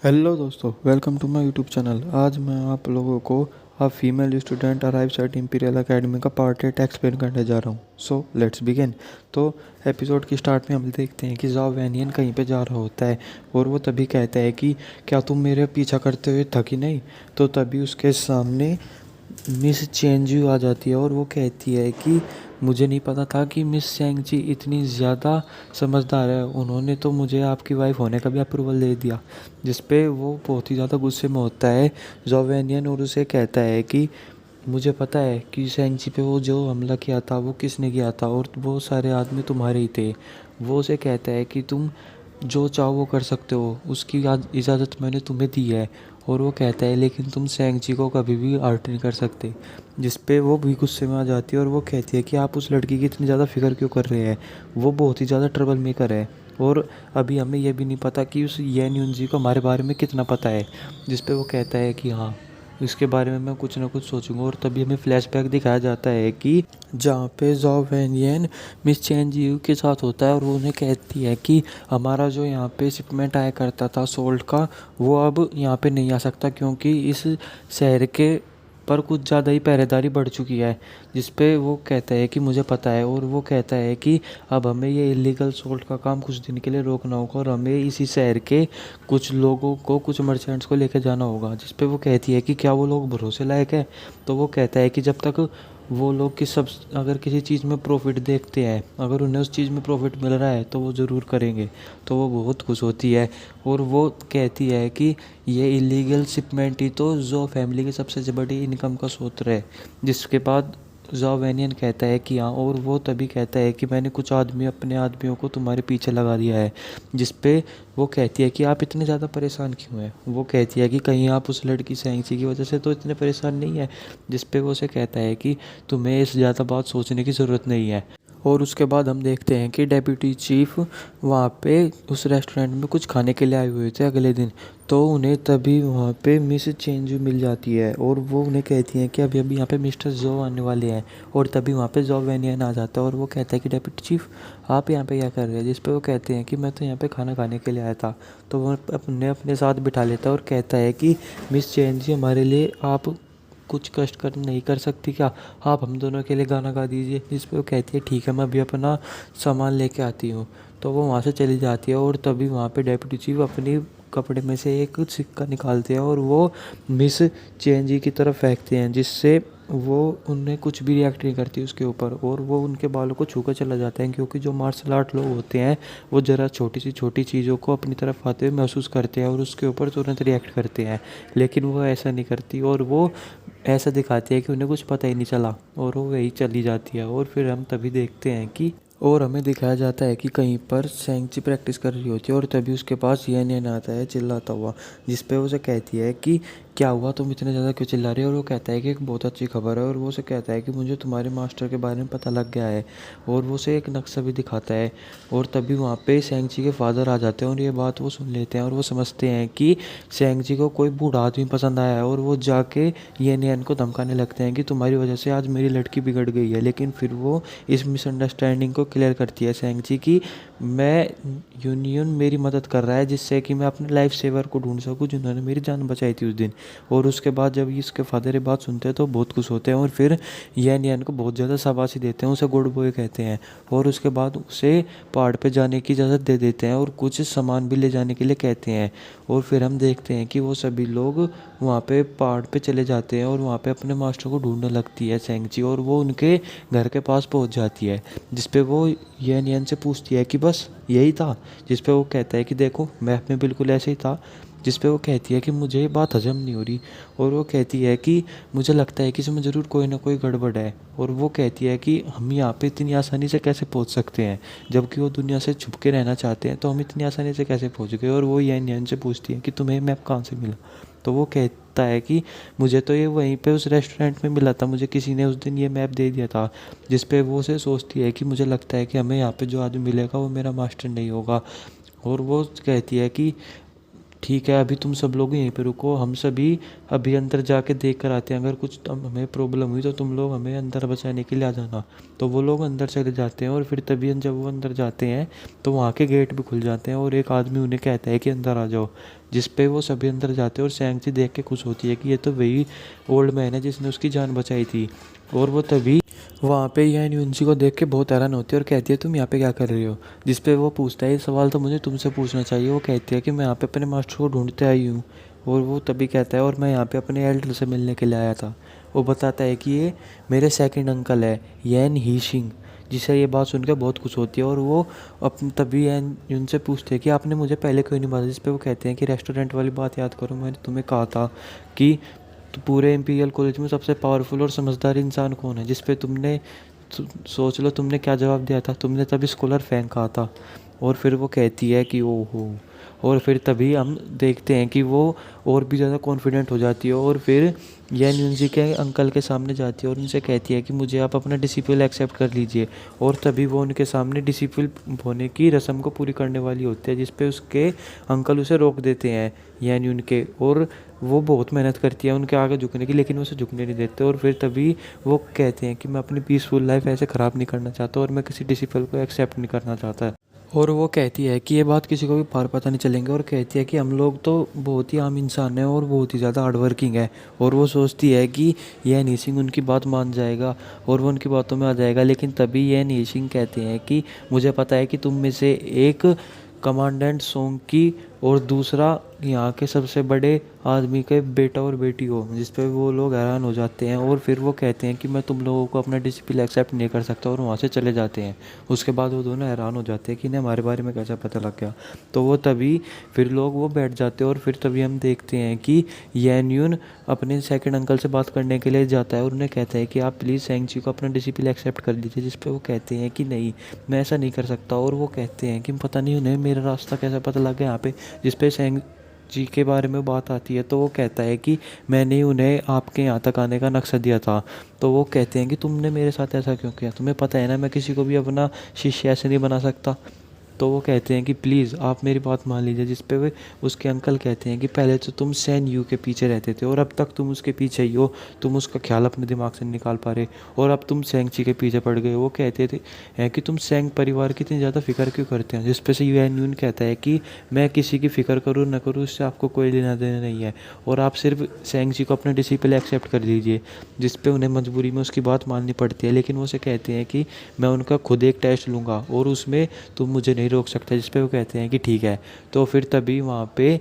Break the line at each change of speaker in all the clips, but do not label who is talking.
Hello दोस्तों, welcome to my YouTube channel. आज मैं आप लोगों को female student arrives at imperial academy का पार्ट 8 एक्सप्लेन करने जा रहा हूँ। So let's begin. तो एपिसोड की स्टार्ट में हम देखते हैं कि ज़ॉ वैनियन कहीं पे जा रहा होता है और वो तभी कहता है कि क्या तुम मेरे पीछा करते हुए थकी नहीं। तो तभी उसके सामने मिस चेंजू आ जाती है और वो कहती है कि मुझे नहीं पता था कि मिस चेंगजी इतनी ज़्यादा समझदार है, उन्होंने तो मुझे आपकी वाइफ होने का भी अप्रूवल दे दिया। जिस पे वो बहुत ही ज़्यादा गुस्से में होता है जोवेनियन और उसे कहता है कि मुझे पता है कि सेंगजी पे वो जो हमला किया था वो किसने किया था और वो सारे आदमी तुम्हारे ही थे। वो उसे कहता है कि तुम जो चाहो वो कर सकते हो, उसकी इजाज़त मैंने तुम्हें दी है। और वो कहता है लेकिन तुम सेंगजी को कभी भी हर्ट नहीं कर सकते। जिस पे वो भी गुस्से में आ जाती है और वो कहती है कि आप उस लड़की की इतनी ज़्यादा फिक्र क्यों कर रहे हैं, वो बहुत ही ज़्यादा ट्रबल मेकर है और अभी हमें यह भी नहीं पता कि उस येन यूनजी को हमारे बारे में कितना पता है। जिस पे वो कहता है कि हाँ, इसके बारे में मैं कुछ ना कुछ सोचूंगा। और तभी हमें फ्लैशबैक दिखाया जाता है कि जहाँ पे ज़ॉ वैनियन मिस चेंज यू के साथ होता है और वो उन्हें कहती है कि हमारा जो यहाँ पे शिपमेंट आया करता था सोल्ट का, वो अब यहाँ पे नहीं आ सकता क्योंकि इस शहर के पर कुछ ज़्यादा ही पहरेदारी बढ़ चुकी है। जिस पे वो कहता है कि मुझे पता है और वो कहता है कि अब हमें ये इलीगल सोल्ट का काम कुछ दिन के लिए रोकना होगा और हमें इसी शहर के कुछ लोगों को, कुछ मर्चेंट्स को लेकर जाना होगा। जिस पे वो कहती है कि क्या वो लोग भरोसे लायक है। तो वो कहता है कि जब तक वो लोग कि सब अगर किसी चीज़ में प्रॉफिट देखते हैं, अगर उन्हें उस चीज़ में प्रॉफिट मिल रहा है तो वो ज़रूर करेंगे। तो वो बहुत खुश होती है और वो कहती है कि ये इलीगल शिपमेंट ही तो जो फैमिली की सबसे बड़ी इनकम का स्रोत है। जिसके बाद ज़ॉ वैनियन कहता है कि हाँ, और वो तभी कहता है कि मैंने कुछ अपने आदमियों को तुम्हारे पीछे लगा दिया है। जिस पे वो कहती है कि आप इतने ज़्यादा परेशान क्यों हैं। वो कहती है कि कहीं आप उस लड़की सैंक्सी की वजह से तो इतने परेशान नहीं है। जिस पे वो उसे कहता है कि तुम्हें इस ज़्यादा बात सोचने की ज़रूरत नहीं है। और उसके बाद हम देखते हैं कि डेप्यूटी चीफ वहाँ पे उस रेस्टोरेंट में कुछ खाने के लिए आए हुए थे अगले दिन। तो उन्हें तभी वहाँ पे मिस चेंज मिल जाती है और वो उन्हें कहती हैं कि अभी अभी यहाँ पे मिस्टर जो आने वाले हैं। और तभी वहाँ पे जॉ वैनियन आ जाता है और वो कहता है कि डेप्यूटी चीफ आप यहाँ पे क्या कर रहे हैं। जिस पे वो कहते हैं कि मैं तो यहाँ पे खाना खाने के लिए आया था। तो वो अपने अपने साथ बिठा लेता है और कहता है कि मिस चेंज जी, हमारे लिए आप कुछ कष्ट कर नहीं कर सकती क्या, आप हम दोनों के लिए गाना गा दीजिए। जिस पे वो कहती है ठीक है, मैं अभी अपना सामान लेके आती हूँ। तो वो वहाँ से चली जाती है और तभी वहाँ पे डेप्यूटी चीफ अपनी कपड़े में से एक सिक्का निकालते हैं और वो मिस चेंजी की तरफ फेंकते हैं। जिससे वो उन्हें कुछ भी रिएक्ट नहीं करती उसके ऊपर और वो उनके बालों को छू कर चला जाता है। क्योंकि जो मार्शल आर्ट लोग होते हैं वो ज़रा छोटी सी छोटी चीज़ों को अपनी तरफ आते हुए महसूस करते हैं और उसके ऊपर तुरंत रिएक्ट करते हैं। लेकिन वो ऐसा नहीं करती और वो ऐसा दिखाती है कि उन्हें कुछ पता ही नहीं चला और वो वही चली जाती है। और फिर हम तभी देखते हैं कि और हमें दिखाया जाता है कि कहीं पर सेंगची प्रैक्टिस कर रही होती है और तभी उसके पास येन आता है चिल्लाता हुआ। जिस पे उसे कहती है कि क्या हुआ, तुम इतने ज़्यादा क्यों चिल्ला रहे हो। और वो कहता है कि एक बहुत अच्छी खबर है और वो उसे कहता है कि मुझे तुम्हारे मास्टर के बारे में पता लग गया है। और वो उसे एक नक्शा भी दिखाता है। और तभी वहाँ पे सेंगची के फादर आ जाते हैं और ये बात वो सुन लेते हैं और वो समझते हैं कि सेंगची को कोई बूढ़ा आदमी पसंद आया है। और वो जाके येन को धमकाने लगते हैं कि तुम्हारी वजह से आज मेरी लड़की बिगड़ गई है। लेकिन फिर वो इस मिसअंडरस्टैंडिंग को क्लियर करती है सेंगची की मैं यूनियन मेरी मदद कर रहा है जिससे कि मैं अपने लाइफ सेवर को ढूंढ सकूं जिन्होंने मेरी जान बचाई थी उस दिन। और उसके बाद जब इसके फादर ये बात सुनते हैं तो बहुत खुश होते हैं और फिर येन को बहुत ज़्यादा शाबाशी देते हैं, उसे गुड बॉय कहते हैं। और उसके बाद उसे पहाड़ पे जाने की इजाज़त दे देते हैं और कुछ सामान भी ले जाने के लिए कहते हैं। और फिर हम देखते हैं कि वो सभी लोग वहाँ पे पहाड़ पे चले जाते हैं और वहाँ पे अपने मास्टर को ढूंढने लगती है सेंगची और वो उनके घर के पास पहुँच जाती है। जिस पे वो येन से पूछती है कि बस यही था। जिस पे वो कहता है कि देखो मैप में बिल्कुल ऐसे ही था। जिस पे वो कहती है कि मुझे ये बात हजम नहीं हो रही। और वो कहती है कि मुझे लगता है कि इसमें ज़रूर कोई ना कोई गड़बड़ है। और वो कहती है कि हम यहाँ पे इतनी आसानी से कैसे पहुँच सकते हैं, जबकि वो दुनिया से छुप के रहना चाहते हैं, तो हम इतनी आसानी से कैसे पहुँच गए। और वो येन से पूछती है कि तुम्हें मैप कहाँ से मिला। तो वो कहता है कि मुझे तो ये वहीं पे उस रेस्टोरेंट में मिला था, मुझे किसी ने उस दिन ये मैप दे दिया था। जिस पे वो उसे सोचती है कि मुझे लगता है कि हमें यहाँ पे जो आदमी मिलेगा वो मेरा मास्टर नहीं होगा। और वो कहती है कि ठीक है, अभी तुम सब लोग यहीं पे रुको, हम सभी अभी अंदर जाके देख कर आते हैं, अगर कुछ हमें प्रॉब्लम हुई तो तुम लोग हमें अंदर बचाने के लिए आ जाना। तो वो लोग अंदर चले जाते हैं और फिर तभी जब वो अंदर जाते हैं तो वहाँ के गेट भी खुल जाते हैं और एक आदमी उन्हें कहता है कि अंदर आ जाओ, जिस पे वो सभी अंदर जाते हैं और सैंक्ची देख के खुश होती है कि ये तो वही ओल्ड मैन है जिसने उसकी जान बचाई थी। और वो तभी वहाँ पे यान यूनसी को देख के बहुत हैरान होती है और कहती है तुम यहाँ पे क्या कर रही हो, जिस पे वो पूछता है ये सवाल तो मुझे तुमसे पूछना चाहिए। वो कहती है कि मैं यहाँ पे अपने मास्टर को ढूंढते आई हूँ। और वो तभी कहता है और मैं यहाँ पे अपने एल्डर से मिलने के लिए आया था। वो बताता है कि ये मेरे सेकंड अंकल है यान हीशिंग, जिसे ये बात सुनकर बहुत खुश होती है। और वो अपने तभी यान उनसे पूछते हैं कि आपने मुझे पहले क्यों नहीं बताया, जिस पे वो कहते हैं कि रेस्टोरेंट वाली बात याद करो, मैंने तुम्हें कहा था कि तो पूरे इंपीरियल कॉलेज में सबसे पावरफुल और समझदार इंसान कौन है, जिस पे तुमने सोच लो तुमने क्या जवाब दिया था, तुमने तभी स्कॉलर फैंक कहा था। और फिर वो कहती है कि ओहो। और फिर तभी हम देखते हैं कि वो और भी ज़्यादा कॉन्फिडेंट हो जाती है और फिर यन यूनजी के अंकल के सामने जाती है और उनसे कहती है कि मुझे आप अपना डिसिपल एक्सेप्ट कर लीजिए। और तभी वो उनके सामने डिसिपल होने की रस्म को पूरी करने वाली होती है, जिस पे उसके अंकल उसे रोक देते हैं यन यून के। और वो बहुत मेहनत करती है उनके आगे झुकने की, लेकिन वो उसे झुकने नहीं देते। और फिर तभी वो कहते हैं कि मैं अपनी पीसफुल लाइफ ऐसे ख़राब नहीं करना चाहता और मैं किसी डिसिपल को एक्सेप्ट नहीं करना चाहता। और वो कहती है कि ये बात किसी को भी पार पता नहीं चलेंगे और कहती है कि हम लोग तो बहुत ही आम इंसान हैं और बहुत ही ज़्यादा हार्ड वर्किंग है। और वो सोचती है कि यह नीसिंग उनकी बात मान जाएगा और वो उनकी बातों में आ जाएगा। लेकिन तभी यह नीसिंग कहते हैं कि मुझे पता है कि तुम में से एक कमांडेंट सोंग की और दूसरा यहाँ के सबसे बड़े आदमी के बेटा और बेटी हो, जिस पे वो लोग हैरान हो जाते हैं। और फिर वो कहते हैं कि मैं तुम लोगों को अपना डिसिप्लिन एक्सेप्ट नहीं कर सकता और वहाँ से चले जाते हैं। उसके बाद वो दोनों हैरान हो जाते हैं कि इन्हें हमारे बारे में कैसा पता लग गया। तो वो तभी फिर लोग वो बैठ जाते हैं और फिर तभी हम देखते हैं कि यैन यून अपने सेकंड अंकल से बात करने के लिए जाता है और उन्हें कहता है कि आप प्लीज़ सेंगची को अपना डिसिप्लिन एक्सेप्ट कर दीजिए, जिस पे वो कहते हैं कि नहीं मैं ऐसा नहीं कर सकता। और वो कहते हैं कि पता नहीं उन्हें मेरा रास्ता कैसा पता लग गया यहाँ पे, जिस पे सेंग जी के बारे में बात आती है। तो वो कहता है कि मैंने ही उन्हें आपके यहाँ तक आने का नक्शा दिया था। तो वो कहते हैं कि तुमने मेरे साथ ऐसा क्यों किया, तुम्हें पता है ना मैं किसी को भी अपना शिष्य ऐसे नहीं बना सकता। तो वो कहते हैं कि प्लीज़ आप मेरी बात मान लीजिए, जिस पे वे उसके अंकल कहते हैं कि पहले तो तुम सैन यू के पीछे रहते थे और अब तक तुम उसके पीछे ही हो, तुम उसका ख्याल अपने दिमाग से नहीं निकाल पा रहे और अब तुम सेंगची के पीछे पड़ गए। वो कहते थे हैं कि तुम सेंग परिवार की इतनी ज़्यादा फिक्र क्यों करते हैं, जिस पे से यूएन यून कहता है कि मैं किसी की फ़िक्र करूँ ना करूँ इससे आपको कोई लेना देना नहीं है और आप सिर्फ सेंगची को अपने डिसिपल एक्सेप्ट कर दीजिए। जिस पे उन्हें मजबूरी में उसकी बात माननी पड़ती है, लेकिन वो उसे कहते हैं कि मैं उनका खुद एक टेस्ट लूँगा और उसमें तुम मुझे नहीं रोक सकते, जिस पे वो कहते हैं कि ठीक है। तो फिर तभी वहाँ पे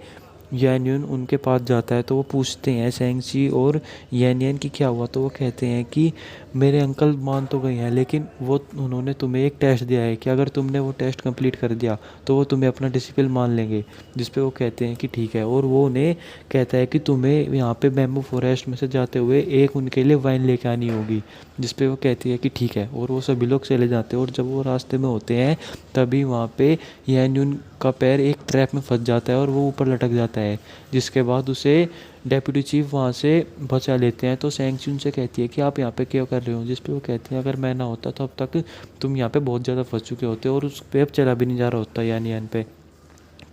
यान यून उनके पास जाता है तो वो पूछते हैं सेंगची और यान यान की क्या हुआ। तो वो कहते हैं कि मेरे अंकल मान तो गए हैं, लेकिन वो उन्होंने तुम्हें एक टेस्ट दिया है कि अगर तुमने वो टेस्ट कंप्लीट कर दिया तो वो तुम्हें अपना डिसिपल मान लेंगे, जिस पे वो कहते हैं कि ठीक है। और वो उन्हें कहता है कि तुम्हें यहाँ पे बैम्बू फॉरेस्ट में से जाते हुए एक उनके लिए वाइन लेके आनी होगी, जिस पे वो कहती है कि ठीक है। और वो सभी लोग चले जाते हैं और जब वो रास्ते में होते हैं तभी वहाँ पे यान यून का पैर एक ट्रैप में फंस जाता है और वो ऊपर लटक जाता है, जिसके बाद उसे डेप्यूटी चीफ वहाँ से बचा लेते हैं। तो सेंगची उनसे कहती है कि आप यहाँ पे क्या कर रहे हो, जिस पे वो कहती हैं अगर मैं ना होता तो अब तक तुम यहाँ पे बहुत ज़्यादा फंस चुके होते और उस पे अब चला भी नहीं जा रहा होता यान यान पे।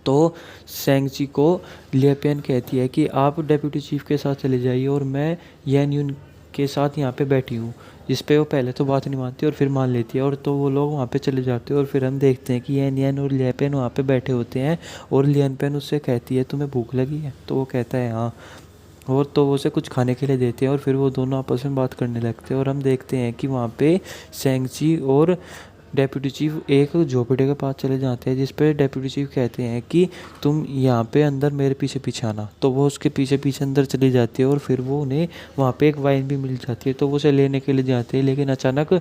तो सेंगची को लियापियन कहती है कि आप डेप्यूटी चीफ के साथ चले जाइए और मैं यान यून के साथ यहाँ पे बैठी हूँ, जिस पे वो पहले तो बात नहीं मानती और फिर मान लेती है। और तो वो लोग वहाँ पे चले जाते हैं और फिर हम देखते हैं कि यान यान और लियापियन वहाँ पे बैठे होते हैं और लियापियन उससे कहती है तुम्हें भूख लगी है, तो वो कहता है हाँ। और तो वो उसे कुछ खाने के लिए देते हैं और फिर वो दोनों आपस में बात करने लगते हैं और हम देखते हैं कि वहाँ पे सेंगची और डेप्यूटी चीफ एक झोपड़े के पास चले जाते हैं, जिस पे डेप्यूटी चीफ कहते हैं कि तुम यहाँ पे अंदर मेरे पीछे पीछे आना। तो वो उसके पीछे पीछे अंदर चली जाती है और फिर वो उन्हें वहाँ पे एक वाइन भी मिल जाती है। तो वो उसे लेने के लिए जाते हैं, लेकिन अचानक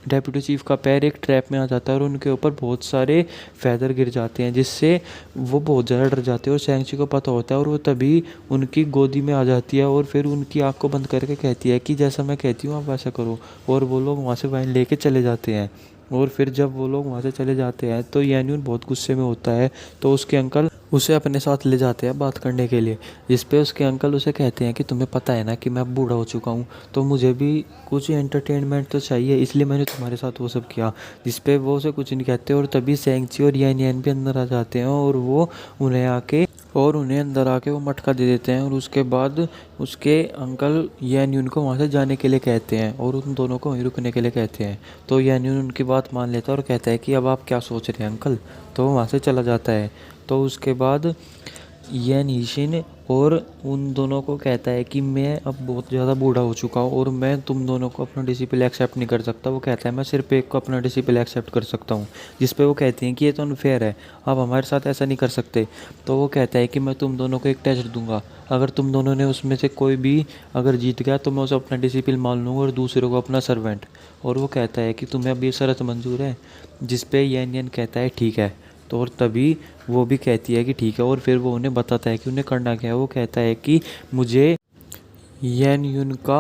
डेप्यूटी चीफ का पैर एक ट्रैप में आ जाता है और उनके ऊपर बहुत सारे फैदर गिर जाते हैं, जिससे वो बहुत ज़्यादा डर जाते हैं और सेंगची को पता होता है और वो तभी उनकी गोदी में आ जाती है और फिर उनकी आँख को बंद करके कहती है कि जैसा मैं कहती हूँ आप वैसा करो। और वो लोग वहाँ से वाइन लेके चले जाते हैं। और फिर जब वो लोग वहाँ से चले जाते हैं तो यान यून बहुत गुस्से में होता है, तो उसके अंकल उसे अपने साथ ले जाते हैं बात करने के लिए, जिस पे उसके अंकल उसे कहते हैं कि तुम्हें पता है ना कि मैं अब बूढ़ा हो चुका हूँ, तो मुझे भी कुछ एंटरटेनमेंट तो चाहिए, इसलिए मैंने तुम्हारे साथ वो सब किया। जिस पे वो उसे कुछ नहीं कहते और तभी सेंगची और यान यान भी अंदर आ जाते हैं और वो उन्हें अंदर आके वो मटका दे देते हैं। और उसके बाद उसके अंकल यान यून को वहाँ से जाने के लिए कहते हैं और उन दोनों को वहीं रुकने के लिए कहते हैं। तो यान यून उनकी बात मान लेता है और कहता है कि अब आप क्या सोच रहे हैं अंकल, तो वो वहाँ से चला जाता है। तो उसके बाद ये निशिन और उन दोनों को कहता है कि मैं अब बहुत ज़्यादा बूढ़ा हो चुका हूँ और मैं तुम दोनों को अपना डिसिपल एक्सेप्ट नहीं कर सकता। वो कहता है मैं सिर्फ एक को अपना डिसिपल एक्सेप्ट कर सकता हूँ। जिस पे वो कहती हैं कि ये तो अनफेयर है, आप हमारे साथ ऐसा नहीं कर सकते। तो वो कहता है कि मैं तुम दोनों को एक टेस्ट दूंगा, अगर तुम दोनों ने उसमें से कोई भी अगर जीत गया तो मैं उसे अपना डिसिपल मान लूँगा और दूसरे को अपना सर्वेंट। और वो कहता है कि तुम्हें अब ये शर्त मंजूर है। जिस पे येन येन कहता है ठीक है। तो और तभी वो भी कहती है कि ठीक है और फिर वो उन्हें बताता है कि उन्हें करना क्या है। वो कहता है कि मुझे येन यून का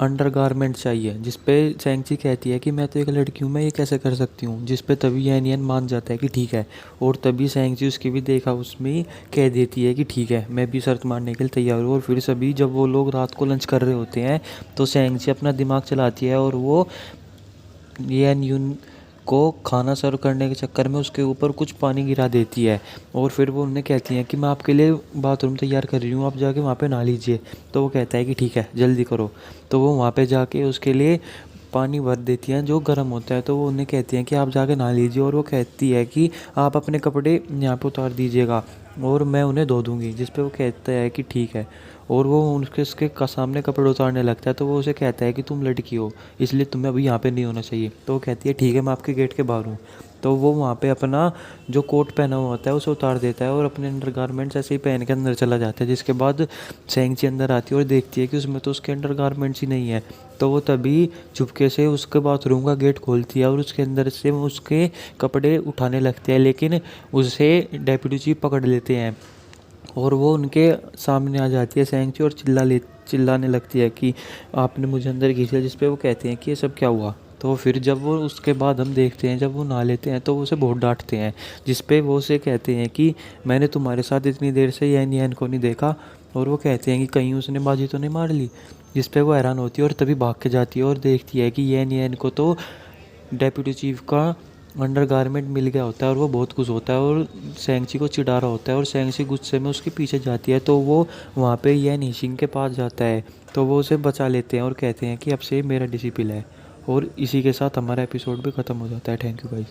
अंडरगारमेंट चाहिए। जिस पे सेंगची कहती है कि मैं तो एक लड़की हूँ, मैं ये कैसे कर सकती हूँ। जिस पे तभी येन येन मान जाता है कि ठीक है। और तभी सेंगची उसकी भी देखा उसमें ही कह देती है कि ठीक है मैं भी शर्त मानने के लिए तैयार हूँ। और फिर सभी जब वो लोग रात को लंच कर रहे होते हैं तो सेंगची अपना दिमाग चलाती है और वो येन यून को खाना सर्व करने के चक्कर में उसके ऊपर कुछ पानी गिरा देती है। और फिर वो उन्हें कहती हैं कि मैं आपके लिए बाथरूम तैयार कर रही हूँ, आप जाके वहाँ पे नहा लीजिए। तो वो कहता है कि ठीक है जल्दी करो। तो वो वहाँ पे जाके उसके लिए पानी भर देती हैं जो गर्म होता है। तो वो उन्हें कहती हैं कि आप जाके नहा लीजिए। और वो कहती है कि आप अपने कपड़े यहाँ पे उतार दीजिएगा और मैं उन्हें धो दूँगी। जिस पे वो कहता है कि ठीक है। और वो उसके सामने कपड़े उतारने लगता है। तो वो उसे कहता है कि तुम लड़की हो इसलिए तुम्हें अभी यहाँ पे नहीं होना चाहिए। तो वो कहती है ठीक है मैं आपके गेट के बाहर हूँ। तो वो वहाँ पे अपना जो कोट पहना हुआ होता है उसे उतार देता है और अपने अंडरगारमेंट्स ऐसे ही पहन के अंदर चला जाता है। जिसके बाद सेंगची अंदर आती है और देखती है कि उसमें तो उसके अंडरगारमेंट्स ही नहीं है। तो वो तभी चुपके से उसके बाथरूम का गेट खोलती है और उसके अंदर से उसके कपड़े उठाने लगते हैं, लेकिन उसे डेप्यूटी चीफ पकड़ लेते हैं और वो उनके सामने आ जाती है सेंगची और चिल्लाने लगती है कि आपने मुझे अंदर खींच लिया। जिस पे वो कहते हैं कि ये सब क्या हुआ। तो फिर जब वो उसके बाद हम देखते हैं जब वो नहा लेते हैं तो वो उसे बहुत डांटते हैं। जिस पे वो उसे कहते हैं कि मैंने तुम्हारे साथ इतनी देर से यैन यैन को नहीं देखा। और वो कहते हैं कि कहीं उसने बाजी तो नहीं मार ली। जिस पे वो हैरान होती है और तभी भाग के जाती है और देखती है कि यैन यैन को तो डेप्यूटी चीफ का अंडरगारमेंट मिल गया होता है और वो बहुत खुश होता है और सेंगची को चिढ़ा रहा होता है। और सेंगची गुस्से में उसके पीछे जाती है तो वो वहाँ पे ये निशिंग के पास जाता है। तो वो उसे बचा लेते हैं और कहते हैं कि अब से मेरा डिसिपल है। और इसी के साथ हमारा एपिसोड भी ख़त्म हो जाता है। Thank you guys.